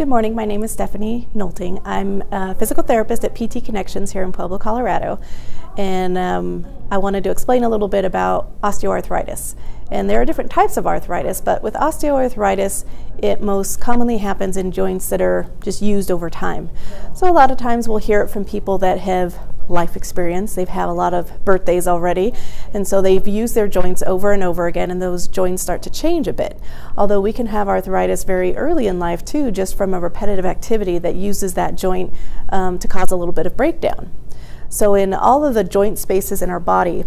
Good morning, my name is Stephanie Nolting. I'm a physical therapist at PT Connections here in Pueblo, Colorado, and I wanted to explain a little bit about osteoarthritis. And there are different types of arthritis, but with osteoarthritis, it most commonly happens in joints that are just used over time. So a lot of times we'll hear it from people that have life experience. They've had a lot of birthdays already, and so they've used their joints over and over again, and those joints start to change a bit. Although we can have arthritis very early in life too, just from a repetitive activity that uses that joint to cause a little bit of breakdown. So in all of the joint spaces in our body,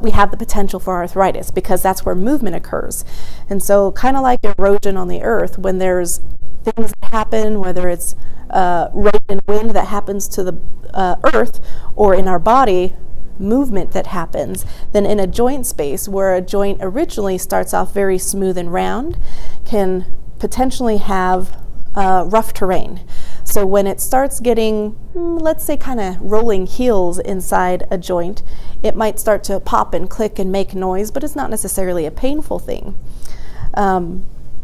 we have the potential for arthritis because that's where movement occurs. And so kind of like erosion on the earth, when there's things that happen, whether it's rain and wind that happens to the earth, or in our body, movement that happens, then in a joint space where a joint originally starts off very smooth and round, can potentially have rough terrain. So when it starts getting, let's say, kind of rolling heels inside a joint, it might start to pop and click and make noise, but it's not necessarily a painful thing.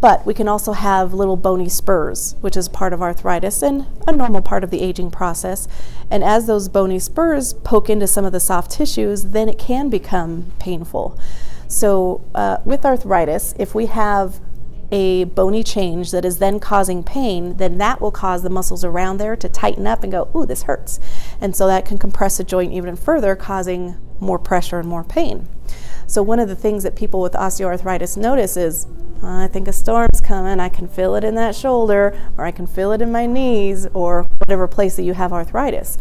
But we can also have little bony spurs, which is part of arthritis and a normal part of the aging process. And as those bony spurs poke into some of the soft tissues, then it can become painful. So with arthritis, if we have a bony change that is then causing pain, then that will cause the muscles around there to tighten up and go, ooh, this hurts. And so that can compress a joint even further, causing more pressure and more pain. So one of the things that people with osteoarthritis notice is, I think a storm's coming, I can feel it in that shoulder, or I can feel it in my knees, or whatever place that you have arthritis.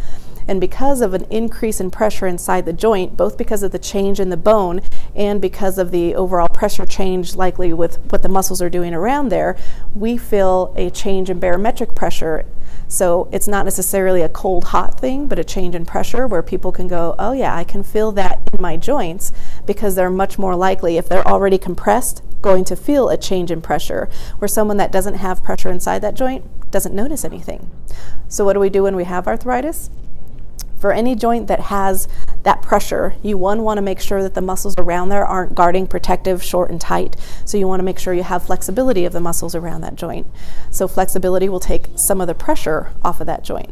And because of an increase in pressure inside the joint, both because of the change in the bone and because of the overall pressure change likely with what the muscles are doing around there, we feel a change in barometric pressure. So it's not necessarily a cold hot thing, but a change in pressure where people can go, oh yeah, I can feel that in my joints, because they're much more likely, if they're already compressed, going to feel a change in pressure, where someone that doesn't have pressure inside that joint doesn't notice anything. So what do we do when we have arthritis? For any joint that has that pressure, you want to make sure that the muscles around there aren't guarding, protective, short and tight. So you want to make sure you have flexibility of the muscles around that joint. So flexibility will take some of the pressure off of that joint.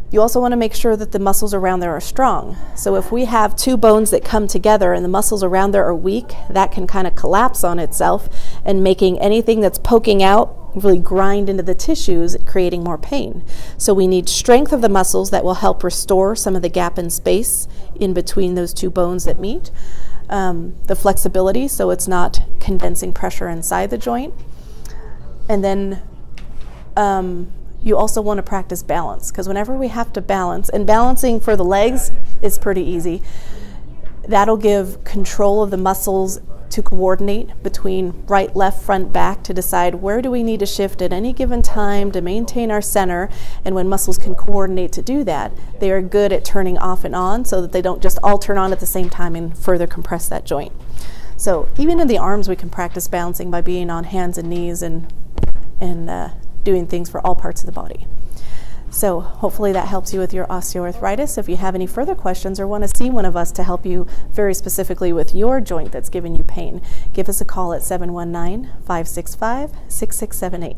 You also want to make sure that the muscles around there are strong. So if we have two bones that come together and the muscles around there are weak, that can kind of collapse on itself and making anything that's poking out really grind into the tissues, creating more pain. So we need strength of the muscles that will help restore some of the gap in space in between those two bones that meet. The flexibility, so it's not condensing pressure inside the joint. And then you also want to practice balance, because whenever we have to balance, and balancing for the legs is pretty easy, that'll give control of the muscles to coordinate between right, left, front, back to decide where do we need to shift at any given time to maintain our center. And when muscles can coordinate to do that, they are good at turning off and on so that they don't just all turn on at the same time and further compress that joint. So even in the arms, we can practice balancing by being on hands and knees and doing things for all parts of the body. So hopefully that helps you with your osteoarthritis. If you have any further questions or want to see one of us to help you very specifically with your joint that's giving you pain, give us a call at 719-565-6678.